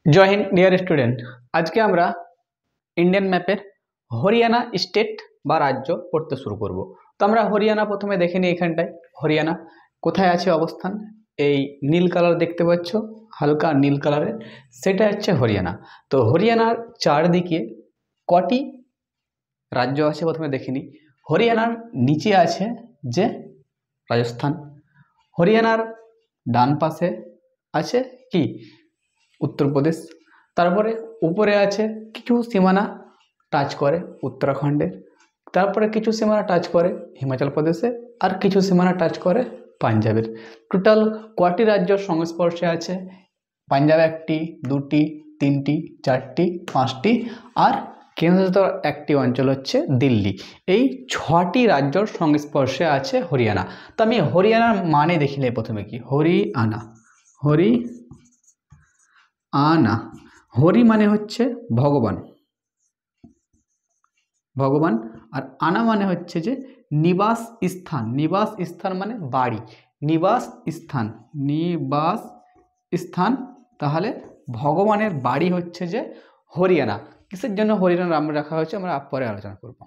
জয় Hind dear student. আজকে আমরা Indian ম্যাপের হরিয়ানা স্টেট বা রাজ্য পড়তে শুরু করব। তো আমরা হরিয়ানা প্রথমে দেখে নিই। এখানটায় হরিয়ানা কোথায় আছে অবস্থান, এই নীল কালার দেখতে পাচ্ছ, হালকা নীল কালারের, সেটা হচ্ছে হরিয়ানা। তো হরিয়ানার চারদিকে কটি রাজ্য আছে প্রথমে দেখে নিই। হরিয়ানার নিচে আছে যে রাজস্থান, হরিয়ানার ডান পাশে আছে কি উত্তরপ্রদেশ, তারপরে উপরে আছে কিছু সীমানা টাচ করে উত্তরাখণ্ডের, তারপরে কিছু সীমানা টাচ করে হিমাচল প্রদেশে, আর কিছু সীমানা টাচ করে পাঞ্জাবের। টোটাল কটি রাজ্যর সংস্পর্শে আছে? পাঞ্জাব একটি, দুটি, তিনটি, চারটি, পাঁচটি, আর কেন্দ্রশাসিত একটি অঞ্চল হচ্ছে দিল্লি। এই 6টি রাজ্যর সংস্পর্শে আছে হরিয়ানা। তো আমি হরিয়ানার মানে দেখিলে প্রথমে কি, হরিয়ানা, আনা, হরি মানে হচ্ছে ভগবান, ভগবান, আর আনা মানে হচ্ছে যে নিবাস স্থান, নিবাস স্থান মানে বাড়ি, নিবাস স্থান, নিবাস স্থান। তাহলে ভগবানের বাড়ি হচ্ছে যে হরিয়ানা। কিসের জন্য হরিয়ানা নাম রাখা হয়েছে আমরা পরে আলোচনা করব।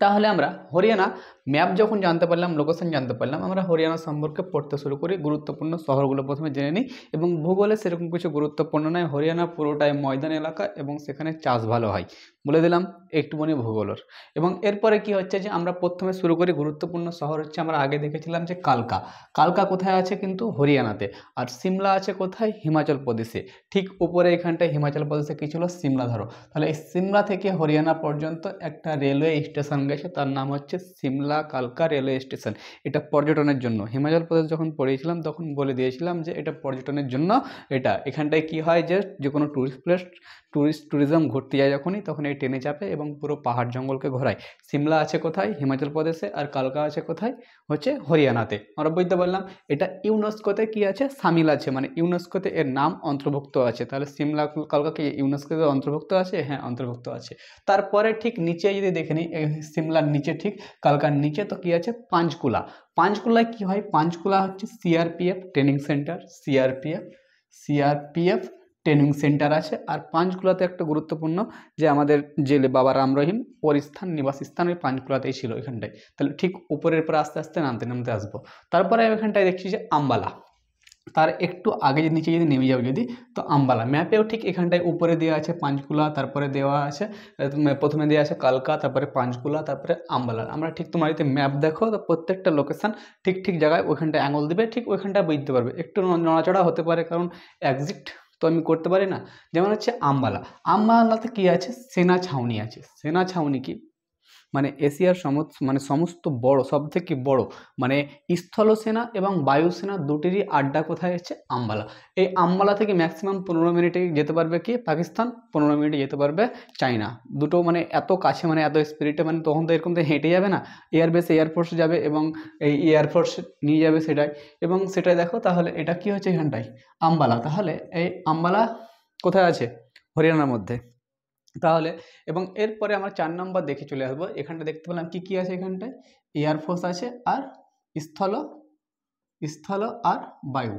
তাহলে আমরা হরিয়ানা ম্যাপ যখন জানতে পারলাম, লোকেশন জানতে পারলাম, আমরা হরিয়ানা সম্পর্কে পড়তে শুরু করি। গুরুত্বপূর্ণ শহরগুলো প্রথমে জেনে নিই, এবং ভূগোলে সেরকম কিছু গুরুত্বপূর্ণ নয়। হরিয়ানা পুরোটাই ময়দান এলাকা এবং সেখানে চাষ ভালো হয়, বলে দিলাম একটুখানি ভূগোলের। এবং এরপরে কি হচ্ছে যে আমরা প্রথমে শুরু করি, গুরুত্বপূর্ণ শহর হচ্ছে আমরা আগে দেখেছিলাম যে কালকা। কালকা কোথায় আছে? কিন্তু হরিয়ানাতে। আর সিমলা আছে কোথায়? হিমাচল প্রদেশে। ঠিক উপরে এখানটায় হিমাচল প্রদেশে কি ছিল? সিমলা। ধরো তাহলে এই সিমলা থেকে হরিয়ানা পর্যন্ত একটা রেলওয়ে স্টেশন গেছে, তার নাম হচ্ছে সিমলা কালকা রেলওয়ে স্টেশন। এটা পর্যটনের জন্য, হিমাচল প্রদেশ যখন পড়িয়েছিলাম তখন বলে দিয়েছিলাম যে এটা পর্যটনের জন্য। এটা এখানটায় কি হয় যে কোনো ট্যুরিস্ট প্লেস, ট্যুরিজম ঘুরতে যায় যখনই, তখন এই ট্রেনে চাপে এবং পুরো পাহাড় জঙ্গলকে ঘোরায়। সিমলা আছে কোথায়? হিমাচল প্রদেশে। আর কালকা আছে কোথায়? হচ্ছে হরিয়ানাতে। আমরা বুঝতে পারলাম এটা ইউনেস্কোতে কি আছে? সামিল আছে, মানে ইউনেস্কোতে এর নাম অন্তর্ভুক্ত আছে। তাহলে সিমলা কালকা কি ইউনেস্কোতে অন্তর্ভুক্ত আছে? হ্যাঁ, অন্তর্ভুক্ত আছে। তারপরে ঠিক নিচে যদি দেখে নিই, সিমলার নিচে ঠিক কালকার নিচে তো কি আছে? পাঁচকুলা। পাঁচকুলায় কি হয়? পাঁচকুলা হচ্ছে CRPF training centre, CRPF training centre আছে। আর পাঁচকুলাতে একটা গুরুত্বপূর্ণ যে আমাদের জেলে বাবা রাম রহিম ওর স্থান, নিবাস স্থান ওই পাঁচকুলাতেই ছিল, এখানটায়। তাহলে ঠিক উপরের পর আস্তে আস্তে নামতে নামতে আসবো। তারপরে এখানটায় দেখছি যে আম্বালা, তার একটু আগে যদি নিচে যদি নেমে যাও যদি, তো আম্বালা ম্যাপেও ঠিক এখানটায় উপরে দেওয়া আছে পাঁচকুলা, তারপরে দেওয়া আছে প্রথমে দেওয়া আছে কালকা, তারপরে পাঁচকুলা, তারপরে আম্বালা। আমরা ঠিক তোমার যদি ম্যাপ দেখো তো প্রত্যেকটা লোকেশন ঠিক ঠিক জায়গায় ওইখানটা অ্যাঙ্গল দিবে, ঠিক ওইখানটা বুঝতে পারবে। একটু নড়াচড়া হতে পারে, কারণ এক্সিট তো আমি করতে পারি না। যেমন হচ্ছে আম্বালা, আম্বালাতে কি আছে? সেনা ছাউনি আছে। সেনা ছাউনি কি মানে এশিয়ার সমস্ত বড়, সব থেকে বড় মানে স্থলসেনা এবং বায়ুসেনা দুটিরই আড্ডা কোথায় হচ্ছে? আম্বালা। এই আম্বালা থেকে ম্যাক্সিমাম 15 মিনিটে যেতে পারবে কি পাকিস্তান, 15 মিনিটে যেতে পারবে চায়না। দুটো মানে এত কাছে, মানে এত স্পিরিটে, মানে তখন তো এরকম তো হেঁটে যাবে না, এয়ারবেস এয়ারফোর্স যাবে এবং এই এয়ারফোর্স নিয়ে যাবে সেটাই। এবং সেটাই দেখো, তাহলে এটা কি হচ্ছে এখানটায়? আম্বালা। তাহলে এই আম্বালা কোথায় আছে? হরিয়ানার মধ্যে। তাহলে এবং এরপরে আমরা 4 নম্বর দেখে চলে আসবো। এখানটা দেখতে পেলাম কি কি আছে? এখানটায় এয়ারফোর্স আছে, আর স্থল স্থল আর বায়ু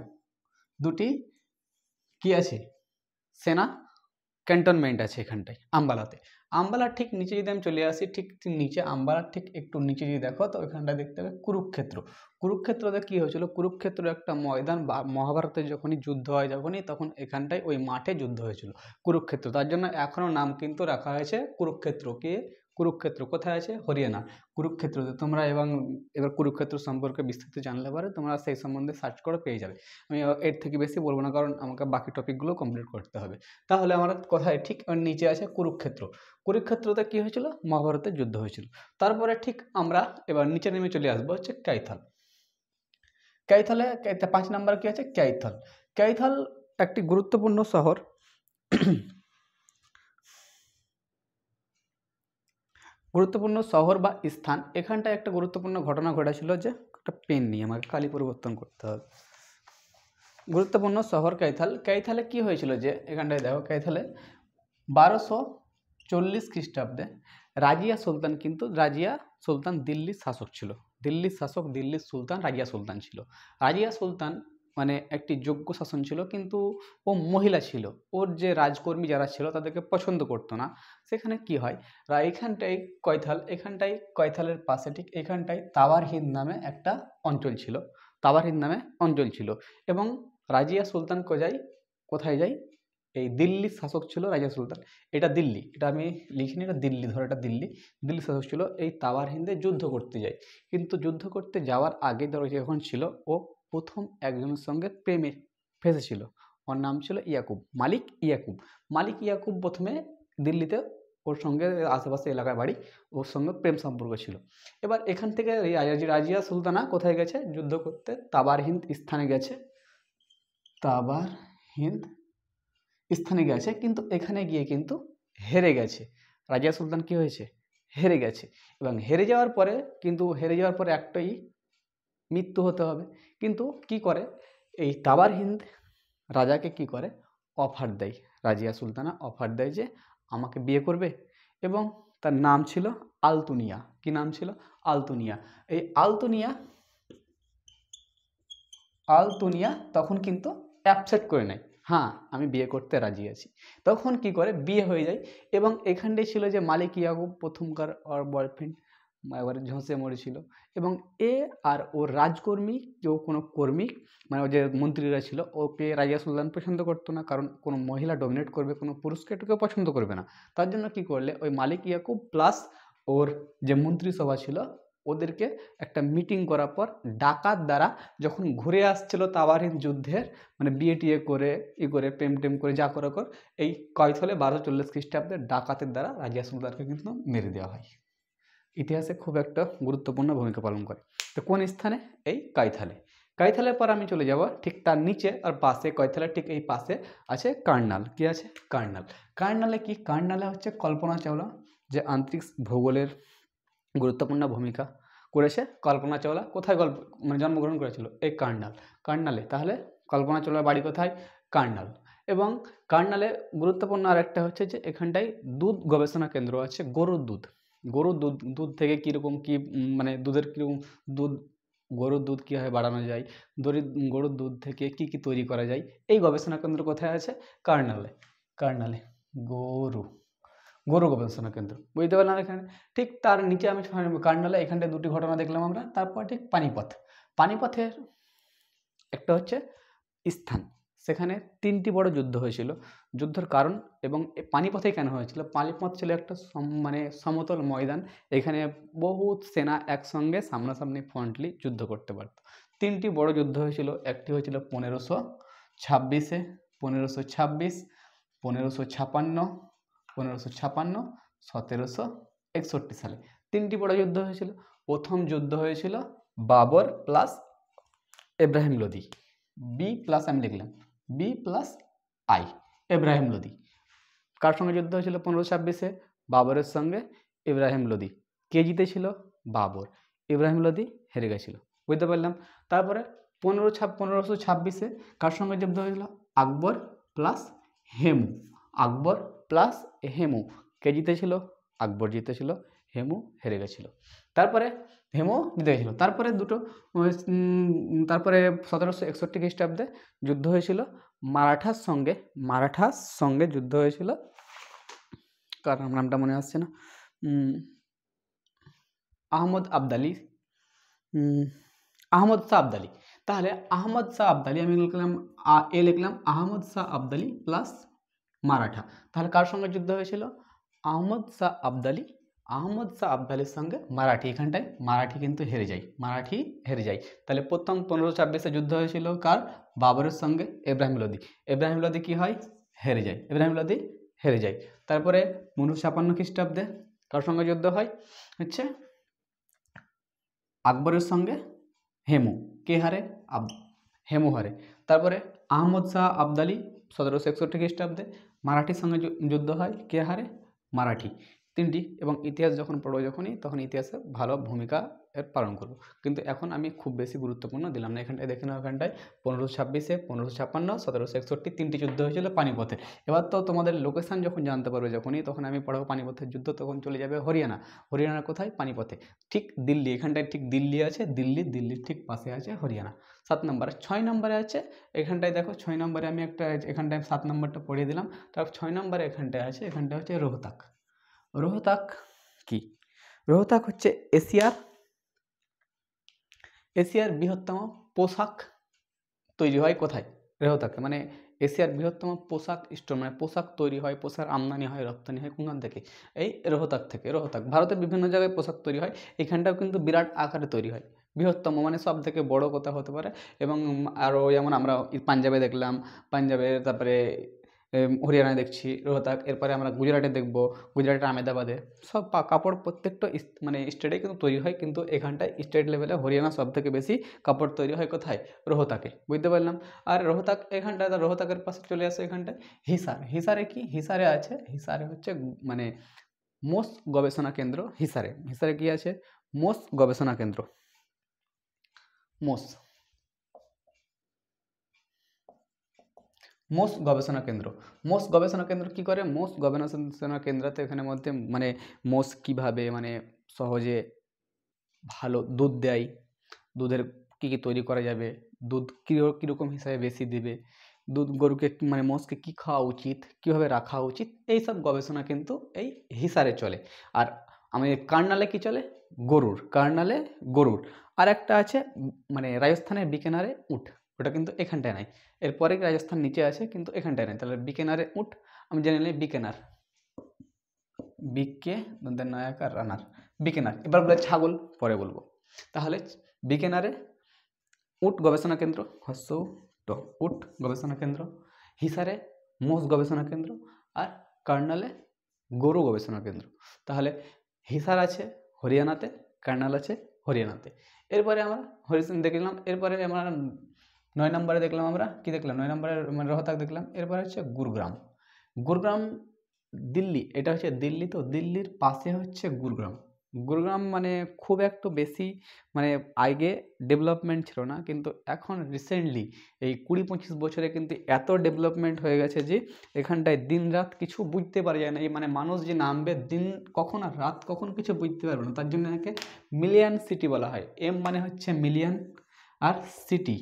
দুটি কি আছে? সেনা ক্যান্টনমেন্ট আছে এখানটায় আম্বালাতে। আম্বালার ঠিক নিচে যদি আমি চলে আসি, ঠিক নিচে আম্বালার ঠিক একটু নিচে যদি দেখো, তো ওইখানটা দেখতে হবে কুরুক্ষেত্র। কুরুক্ষেত্রতে কি হয়েছিল? কুরুক্ষেত্র একটা ময়দান, বা মহাভারতের যখনই যুদ্ধ হয় যখনই, তখন এখানটায় ওই মাঠে যুদ্ধ হয়েছিল কুরুক্ষেত্র। তার জন্য এখনও নাম কিন্তু রাখা হয়েছে কুরুক্ষেত্র। কি? কুরুক্ষেত্র কোথায় আছে? হরিয়ানা কুরুক্ষেত্রতে। তোমরা এবার কুরুক্ষেত্র সম্পর্কে বিস্তারিত জানলে পারে তোমরা সেই সম্বন্ধে সার্চ করে পেয়ে যাবে। আমি এর থেকে বেশি বলবো না, কারণ আমাকে বাকি টপিকগুলো কমপ্লিট করতে হবে। তাহলে আমার কথায় ঠিক নিচে আছে কুরুক্ষেত্র। কুরুক্ষেত্রতে কি হয়েছিল? মহাভারতের যুদ্ধ হয়েছিল। তারপরে ঠিক আমরা এবার নিচে নেমে চলে আসবো হচ্ছে ক্যাইথাল। ক্যাইথালে 5 নাম্বার কি আছে? ক্যাইথাল। ক্যাইথাল একটি গুরুত্বপূর্ণ শহর, গুরুত্বপূর্ণ শহর বা স্থান। এখানটায় একটা গুরুত্বপূর্ণ ঘটনা ঘটেছিল, যে একটা পেন নিয়ে আমাকে কালি পরিবর্তন করতে হবে। গুরুত্বপূর্ণ শহর ক্যাইথাল। ক্যাইথালে কি হয়েছিল? যে এখানটায় দেখো, ক্যাইথালে 1240 খ্রিস্টাব্দে রাজিয়া সুলতান, কিন্তু রাজিয়া সুলতান দিল্লির শাসক ছিল। দিল্লির শাসক, দিল্লির সুলতান রাজিয়া সুলতান ছিল। রাজিয়া সুলতান মানে একটি যোগ্য শাসন ছিল, কিন্তু ও মহিলা ছিল, ওর যে রাজকর্মী যারা ছিল তাদেরকে পছন্দ করতো না। সেখানে কি হয়, এখানটাই কৈথালের পাশে ঠিক এখানটায় তাওয়ার হিন্দ নামে একটা অঞ্চল ছিল, তাওয়ার হিন্দ নামে অঞ্চল ছিল। এবং রাজিয়া সুলতান কোথায় যায়, এই দিল্লির শাসক ছিল রাজিয়া সুলতান। এটা দিল্লি, এটা আমি লিখিনি, এটা দিল্লি, ধরো এটা দিল্লি। দিল্লি শাসক ছিল, এই তাওয়ার হিন্দে যুদ্ধ করতে যায়। কিন্তু যুদ্ধ করতে যাওয়ার আগে ধরো যখন ছিল, ও প্রথম একজনের সঙ্গে প্রেমে ফেসেছিল। ওর নাম ছিল ইয়াকুব, মালিক ইয়াকুব। মালিক ইয়াকুব প্রথমে দিল্লিতে, ওর সঙ্গে আশেপাশে এলাকায় বাড়ি, ওর সঙ্গে প্রেম সম্পর্ক ছিল। এবার এখান থেকে রাজিয়া সুলতানা কোথায় গেছে যুদ্ধ করতে, তাবার হিন্দ স্থানে গেছে, তাবার হিন্দ স্থানে গেছে। কিন্তু এখানে গিয়ে কিন্তু হেরে গেছে। রাজিয়া সুলতান কি হয়েছে, হেরে গেছে। এবং হেরে যাওয়ার পরে একটাই মৃত্যু হতে হবে। কিন্তু কি করে, এই তাবার হিন্দ রাজাকে কি করে, অফার দেয়। রাজিয়া সুলতানা অফার দেয় যে আমাকে বিয়ে করবে। এবং তার নাম ছিল আলতুনিয়া। কি নাম ছিল, আলতুনিয়া। এই আলতুনিয়া তখন কিন্তু অ্যাকসেপ্ট করে নেয়, হ্যাঁ আমি বিয়ে করতে রাজি আছি। তখন কি করে, বিয়ে হয়ে যায়। এবং এখানটাই ছিল যে মালিক ইয়াকুব প্রথমকার ওর বয়ফ্রেন্ড একবারে ঝঁসে মরেছিল। এবং এ আর ওর রাজকর্মী, কেউ কোনো কর্মী, মানে ওর যে মন্ত্রীরা ছিল, ওকে রাজিয়া সুলতান পছন্দ করতো না, কারণ কোনো মহিলা ডমিনেট করবে, কোনো পুরুষকে এটুকু পছন্দ করবে না। তার জন্য কি করলে, ওই মালিক ইয়াকুব প্লাস ওর যে মন্ত্রিসভা ছিল, ওদেরকে একটা মিটিং করার পর ডাকাত দ্বারা যখন ঘুরে আসছিল তাওয়ারিন যুদ্ধের, মানে বিয়ে টিয়ে করে প্রেম টেম করে যা করে এই কৈথলে 1240 খ্রিস্টাব্দে ডাকাতের দ্বারা রাজিয়া সুলতানকে কিন্তু মেরে দেওয়া হয়। ইতিহাসে খুব একটা গুরুত্বপূর্ণ ভূমিকা পালন করে। তো কোন স্থানে, এই কাইথালে। কাইথালের পর আমি চলে যাব ঠিক তার নিচে আর পাশে, কৈথালের ঠিক এই পাশে আছে কার্নাল। কি আছে, কার্নাল। কার্নালে কি, কার্নালে হচ্ছে কল্পনা চাওলা, যে আন্তরিক ভূগোলের গুরুত্বপূর্ণ ভূমিকা করেছে। কল্পনা চাওলা কোথায় মানে জন্মগ্রহণ করেছিল, এই কার্নালে। তাহলে কল্পনা চাওলার বাড়ি কোথায়, কার্নাল। এবং কার্নালে গুরুত্বপূর্ণ আরেকটা হচ্ছে যে এখানটায় দুধ গবেষণা কেন্দ্র আছে, গরুর দুধ থেকে কীরকম কী, মানে দুধের কীরকম দুধ, গরুর দুধ কীভাবে বাড়ানো যায়, গরুর দুধ থেকে কি কি তৈরি করা যায়, এই গবেষণা কেন্দ্র কোথায় আছে, কার্নালে গরু গবেষণা কেন্দ্র। বুঝতে পারলাম এখানে। ঠিক তার নিচে আমি কার্নালে এখানটায় দুটি ঘটনা দেখলাম আমরা। তারপর ঠিক পানিপথের একটা হচ্ছে স্থান, সেখানে 3টি বড় যুদ্ধ হয়েছিল। যুদ্ধের কারণ এবং পানিপথে কেন হয়েছিল, পানিপথ ছিল একটা মানে সমতল ময়দান, এখানে বহুত সেনা একসঙ্গে সামনাসামনি ফ্রন্টলি যুদ্ধ করতে পারত। 3টি বড় যুদ্ধ হয়েছিল। একটি হয়েছিল 1526-এ, 1526, 1556, 1761 সালে 3টি বড় যুদ্ধ হয়েছিল। প্রথম যুদ্ধ হয়েছিল Babur plus Ibrahim Lodi, B plus আমি লিখলাম B plus I, Ibrahim Lodi. কার সঙ্গে যুদ্ধ হয়েছিল 1526-এ, বাবরের সঙ্গে ইব্রাহিম লোদি। কে জিতেছিল, বাবর। ইব্রাহিম লোদি হেরে গেছিল। বুঝতে পারলাম। তারপরে 1526-এ কার সঙ্গে যুদ্ধ হয়েছিল, আকবর প্লাস হেমু। কে জিতেছিল, আকবর জিতেছিল, হেমু হেরে গেছিল। তারপরে হেমু জিতে গেছিল। তারপরে 1761 খ্রিস্টাব্দে যুদ্ধ হয়েছিল মারাঠার সঙ্গে যুদ্ধ হয়েছিল, কার নামটা মনে আসছে না, আহমদ শাহ আবদালি। তাহলে আহমদ শাহ আবদালি, আমি লিখলাম আহমদ শাহ আবদালি প্লাস মারাঠা। তাহলে কার সঙ্গে যুদ্ধ হয়েছিল, আহমদ শাহ আবদালির সঙ্গে মারাঠি। এখানটায় মারাঠি কিন্তু হেরে যায়। তাহলে প্রথম 1526-এ যুদ্ধ হয়েছিল কার, বাবরের সঙ্গে ইব্রাহিম লোদি কি হয়, হেরে যায়। তারপরে 1556 খ্রিস্টাব্দে কার সঙ্গে যুদ্ধ হয়, হচ্ছে আকবরের সঙ্গে হেমু। কে হারে, হেমু হারে। তারপরে আহমদ শাহ আবদালি 1761 খ্রিস্টাব্দে মারাঠির সঙ্গে যুদ্ধ হয়, কে হারে, মারাঠি। তিনটি, এবং ইতিহাস যখন পড়বো তখন ইতিহাসে ভালো ভূমিকা এর পালন করব। কিন্তু এখন আমি খুব বেশি গুরুত্বপূর্ণ দিলাম না। এখানটায় দেখে নাও, এখানটায় 1526-এ, 1556, 1761 তিনটি যুদ্ধ হয়েছিল পানিপথে। এবার তো তোমাদের লোকেশান যখন জানতে পারবে তখন আমি পড়াবো পানিপথের যুদ্ধ, তখন চলে যাবে হরিয়ানা। হরিয়ানার কোথায়? পানিপথে। ঠিক দিল্লি, এখানটায় ঠিক দিল্লি আছে, দিল্লির ঠিক পাশে আছে হরিয়ানা। 7 নম্বরে। 6 নম্বরে আছে, এখানটায় দেখো 6 নম্বরে আমি একটা, এখানটায় 7 নম্বরটা পড়িয়ে দিলাম। তারপর 6 নম্বরে এখানটায় আছে, এখানটায় হচ্ছে রোহতাক। রোহতাক কি? রোহতাক হচ্ছে এশিয়ার বৃহত্তম পোশাক তৈরি হয় কোথায়? রোহতাকে, মানে এশিয়ার বৃহত্তম পোশাক স্টোর, মানে পোশাক তৈরি হয়, পোশাক আমদানি হয়, রপ্তানি হয় কোনখান থেকে? এই রোহতাক থেকে। রোহতাক ভারতের বিভিন্ন জায়গায় পোশাক তৈরি হয়, এখানটাও কিন্তু বিরাট আকারে তৈরি হয়। বৃহত্তম মানে সব থেকে বড় কথা হতে পারে। এবং আরও যেমন আমরা পাঞ্জাবে দেখলাম, পাঞ্জাবের, তারপরে হরিয়ানায় দেখছি রোহতাক, এরপরে আমরা গুজরাটে দেখব, গুজরাটের আহমেদাবাদে। সব কাপড় প্রত্যেকটা মানে স্টেটে কিন্তু তৈরি হয়, কিন্তু এখানটায় স্টেট লেভেলে হরিয়ানা সব থেকে বেশি কাপড় তৈরি হয় কোথায়? রোহতাকে। বুঝতে পারলাম। আর রোহতাক এখানটায়, রোহতাকের পাশে চলে আসে এখানটায় হিসার। হিসারে কি? হিসারে আছে, হিসারে হচ্ছে মানে মোষ গবেষণা কেন্দ্র। হিসারে কি আছে? মোষ গবেষণা কেন্দ্র। মোষ গবেষণা কেন্দ্র। মোষ গবেষণা কেন্দ্র কি করে? মোষ গবেষণা কেন্দ্রতে এখানের মধ্যে মানে মোষ কীভাবে মানে সহজে ভালো দুধ দেয়, দুধের কী কী তৈরি করা যাবে, দুধ কীরকম হিসাবে বেশি দেবে, দুধ গরুকে মানে মোষকে কী খাওয়া উচিত, কীভাবে রাখা উচিত, এই সব গবেষণা কিন্তু এই হিসারে চলে। আর আমাদের কার্নালে কি চলে? গরুর। আর একটা আছে মানে রাজস্থানের বিকানেরে উট, ওটা কিন্তু এখানটায় নাই। এরপরে রাজস্থান নিচে আছে, কিন্তু এখানটায় নাই। তাহলে বিকানেরে উট আমি জেনে নিই বিকানার, বিকে নায়কার রানার, বিকানার। এবার বলে ছাগল, পরে বলবো। তাহলে বিকানারে উট গবেষণা কেন্দ্র, উট গবেষণা কেন্দ্র, হিসারে মোষ গবেষণা কেন্দ্র, আর কার্নালে গরু গবেষণা কেন্দ্র। তাহলে হিসার আছে হরিয়ানাতে, কার্নাল আছে হরিয়ানাতে। এরপরে আমরা দেখলাম। এরপরে আমরা 9 নম্বরে দেখলাম, আমরা কি দেখলাম? 9 নম্বরে মানে রোহতাক দেখলাম। এরপরে হচ্ছে গুরগ্রাম দিল্লি, এটা হচ্ছে দিল্লি। তো দিল্লির পাশে হচ্ছে গুরগ্রাম মানে খুব একটু বেশি মানে আগে ডেভেলপমেন্ট ছিল না, কিন্তু এখন রিসেন্টলি এই 20-25 বছরে কিন্তু এত ডেভেলপমেন্ট হয়ে গেছে যে এখানটায় দিন রাত কিছু বুঝতে পারা যায় না। এই মানে মানুষ যে নামবে দিন কখন আর রাত কখন কিছু বুঝতে পারবে না। তার জন্য একে মিলিয়ন সিটি বলা হয়। এম মানে হচ্ছে মিলিয়ন, আর সিটি।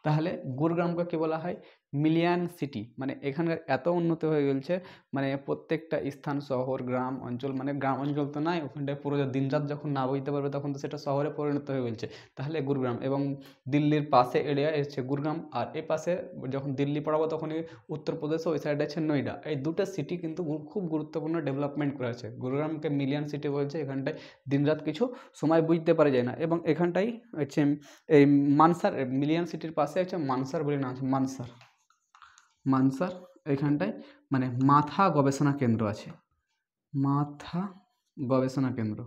তাহলে গুরগ্রামকে কী বলা হয়? Million city. মানে এখানকার এত উন্নতি হয়ে গেছে, মানে প্রত্যেকটা স্থান, শহর, গ্রাম অঞ্চল, মানে গ্রাম অঞ্চল তো নাই ওখানটায়, পুরো দিনরাত যখন না বুঝতে পারবে তখন তো সেটা শহরে পরিণত হয়ে গেছে। তাহলে গুরগ্রাম, এবং দিল্লির পাশে এরিয়া হচ্ছে গুরগ্রাম। আর এ পাশে যখন দিল্লি পড়াবো তখনই উত্তরপ্রদেশ, ওই সাইডে আছে নয়ডা। এই দুটো সিটি কিন্তু খুব গুরুত্বপূর্ণ ডেভেলপমেন্ট করেছে। গুরগ্রামকে মিলিয়ন সিটি বলছে। এখানটায় দিনরাত কিছু সময় বুঝতে পারা যায় না। এবং এখানটাই হচ্ছে এই মানসার, মিলিয়ন সিটির পাশে আছে মানসার বলে নাম আছে, মানসার। এখানটায় মানে মাথা গবেষণা কেন্দ্র আছে, মাথা গবেষণা কেন্দ্র।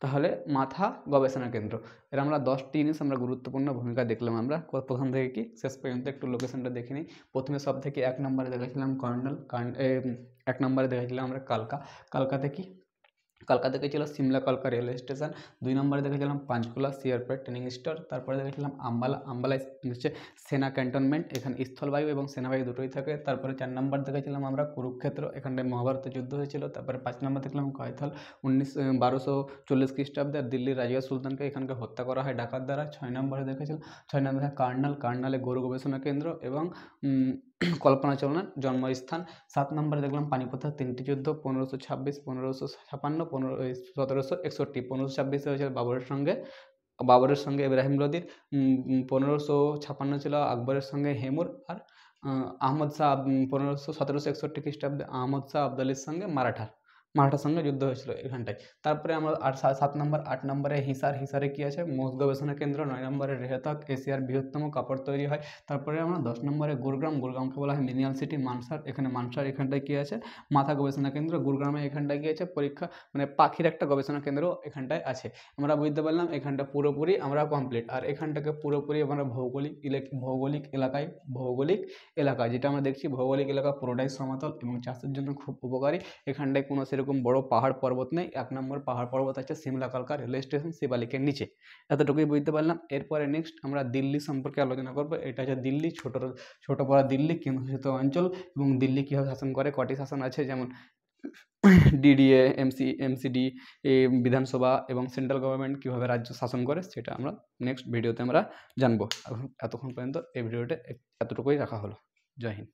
তাহলে মাথা গবেষণা কেন্দ্র। এর আমরা 10টি জিনিস আমরা গুরুত্বপূর্ণ ভূমিকা দেখলাম। আমরা প্রথম থেকে কি শেষ পর্যন্ত একটু লোকেশনটা দেখে নিই। প্রথমে সব থেকে 1 নম্বরে দেখেছিলাম কার্নাল, 1 নম্বরে দেখেছিলাম আমরা কালকাতে কি? কালকা থেকে ছিল সিমলা কালকা রেলওয়ে স্টেশন। 2 নম্বরে দেখেছিলাম পাঁচকুলা সিআরপিএফ ট্রেনিং স্টোর। তারপরে দেখেছিলাম আম্বালা হচ্ছে সেনা ক্যান্টনমেন্ট, এখানে স্থলবায়ু এবং সেনাবায়ু দুটোই থাকে। তারপরে 4 নম্বর দেখেছিলাম আমরা কুরুক্ষেত্র, এখানটায় মহাভারতের যুদ্ধ হয়েছিল। তারপরে 5 নম্বর দেখলাম কৈথল, 1240 খ্রিস্টাব্দে দিল্লির রাজিয়া সুলতানকে এখানকে হত্যা করা হয় ডাকাত দ্বারা। 6 নম্বরে দেখেছিলাম 6 নম্বরে কার্নালে গরু গবেষণা কেন্দ্র এবং কল্পনা চাওলার জন্মস্থান। 7 নম্বরে দেখলাম পানিপথের 3টি যুদ্ধ, 1526, 1556, 1761। 1526 হয়েছিল বাবরের সঙ্গে ইব্রাহিম লোদির। 1556 ছিল আকবরের সঙ্গে হেমুর। আর আহমদ শাহ 1761 খ্রিস্টাব্দে আহমদ শাহ আবদালির সঙ্গে মারাঠার। মারাঠার সঙ্গে যুদ্ধ হয়েছিল এখানটায়। তারপরে আমরা 7 নম্বর 8 নম্বরে হিসারে কী আছে, মোষ গবেষণা কেন্দ্র। 9 নম্বরে রেহতক, এশিয়ার বৃহত্তম কাপড় তৈরি হয়। তারপরে আমরা 10 নম্বরে গুরগ্রামকে বলা হয় মিনিয়াল সিটি। মানসার এখানটায় কী আছে, মাথা গবেষণা কেন্দ্র। গুরগ্রামে এখানটায় কী আছে, পরীক্ষা মানে পাখির একটা গবেষণা কেন্দ্র এখানটায় আছে। আমরা বুঝতে পারলাম এখানটা পুরোপুরি আমরা কমপ্লিট। আর এখানটাকে পুরোপুরি আমরা ভৌগোলিক এলাকা যেটা আমরা দেখছি, ভৌগোলিক এলাকা পুরোটাই সমতল এবং চাষের জন্য খুব উপকারী। এখানটায় কোনো সেরকম বড় পাহাড় পর্বত নেই। 1 নম্বর পাহাড় পর্বত আছে সিমলা কালকা রেলওয়ে স্টেশন, শিবালিকের নিচে। এতটুকুই বুঝতে পারলাম। এরপরে নেক্সট আমরা দিল্লি সম্পর্কে আলোচনা করব। এটা হচ্ছে দিল্লি, ছোট দিল্লি কেন্দ্রশাসিত অঞ্চল। এবং দিল্লি কীভাবে শাসন করে, কটি শাসন আছে, যেমন ডিডিএ, এমসিডি, বিধানসভা এবং সেন্ট্রাল গভর্নমেন্ট কীভাবে রাজ্য শাসন করে, সেটা আমরা নেক্সট ভিডিওতে আমরা জানবো। এতক্ষণ পর্যন্ত এই ভিডিওটা এতটুকুই রাখা হলো। জয় হিন্দ।